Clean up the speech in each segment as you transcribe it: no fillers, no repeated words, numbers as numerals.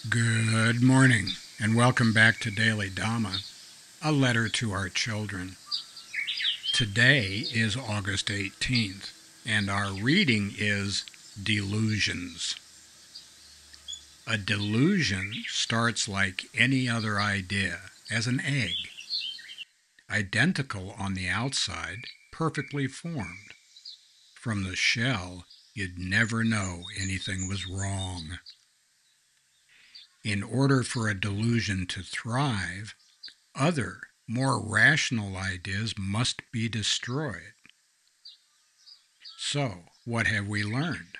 Good morning, and welcome back to Daily Dhamma, a letter to our children. Today is August 18th, and our reading is Delusions. A delusion starts like any other idea, as an egg, identical on the outside, perfectly formed. From the shell, you'd never know anything was wrong. In order for a delusion to thrive, other, more rational ideas must be destroyed. So, what have we learned?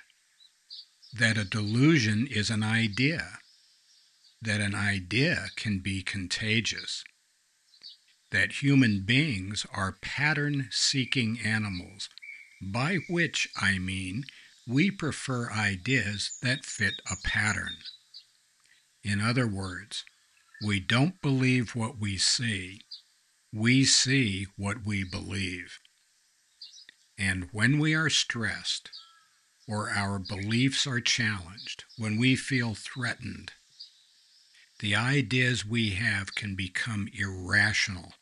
That a delusion is an idea, that an idea can be contagious, that human beings are pattern-seeking animals, by which I mean we prefer ideas that fit a pattern. In other words, we don't believe what we see what we believe. And when we are stressed, or our beliefs are challenged, when we feel threatened, the ideas we have can become irrational,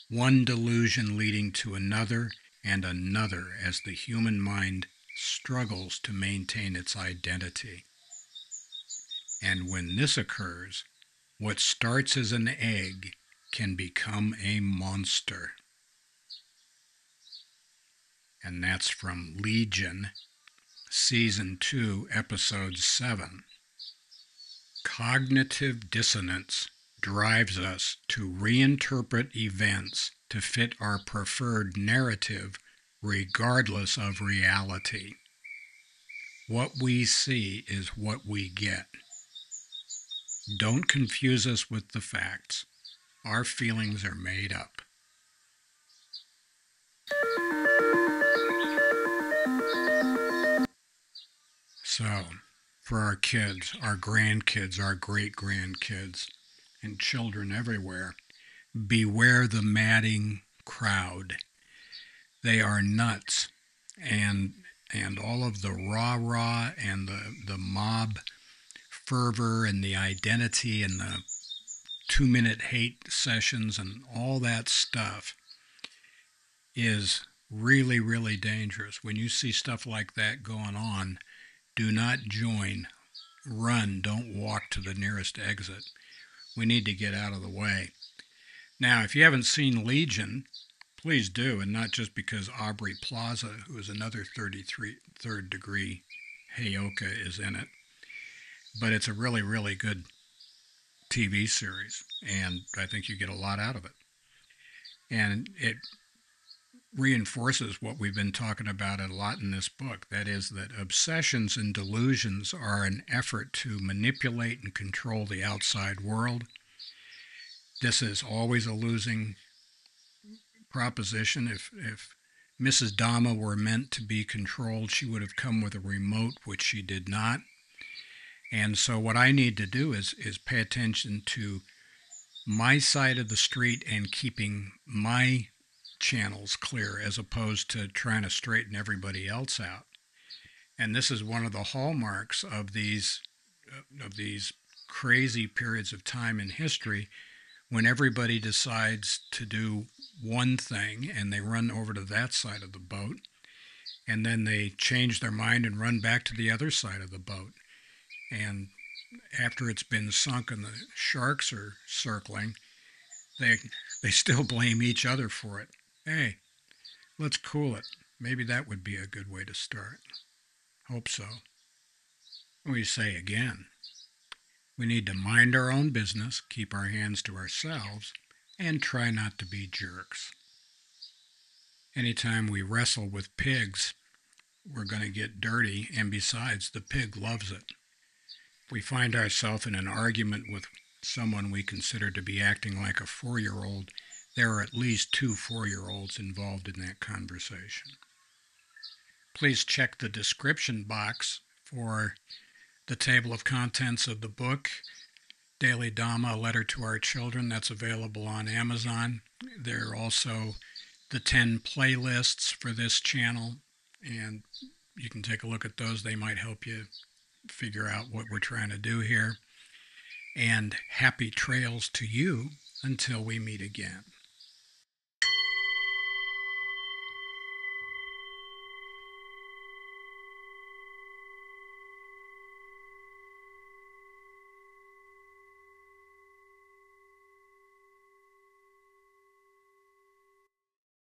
one delusion leading to another and another as the human mind struggles to maintain its identity. And when this occurs, what starts as an egg can become a monster. And that's from Legion, Season 2, Episode 7. Cognitive dissonance drives us to reinterpret events to fit our preferred narrative regardless of reality. What we see is what we get. Don't confuse us with the facts. Our feelings are made up. So, for our kids, our grandkids, our great-grandkids, and children everywhere, beware the madding crowd. They are nuts, and all of the rah-rah and the mob fervor and the identity and the 2-minute hate sessions and all that stuff is really, really dangerous. When you see stuff like that going on, do not join. Run. Don't walk to the nearest exit. We need to get out of the way. Now, if you haven't seen Legion, please do, and not just because Aubrey Plaza, who is another third degree Heyoka, is in it, but it's a really, really good TV series, and I think you get a lot out of it. And it reinforces what we've been talking about a lot in this book. That is that obsessions and delusions are an effort to manipulate and control the outside world. This is always a losing proposition. If Mrs. Dhamma were meant to be controlled, she would have come with a remote, which she did not. And so what I need to do is pay attention to my side of the street and keeping my channels clear as opposed to trying to straighten everybody else out. And this is one of the hallmarks of these crazy periods of time in history when everybody decides to do one thing and they run over to that side of the boat, and then they change their mind and run back to the other side of the boat. And after it's been sunk and the sharks are circling, they still blame each other for it. Hey, let's cool it. Maybe that would be a good way to start. Hope so. We say again, we need to mind our own business, keep our hands to ourselves, and try not to be jerks. Anytime we wrestle with pigs, we're going to get dirty, and besides, the pig loves it. If we find ourselves in an argument with someone we consider to be acting like a 4-year-old, there are at least 2 4-year-olds involved in that conversation. Please check the description box for the table of contents of the book, Daily Dhamma, A Letter to Our Children. That's available on Amazon. There are also the 10 playlists for this channel, and you can take a look at those. They might help you figure out what we're trying to do here. and happy trails to you until we meet again.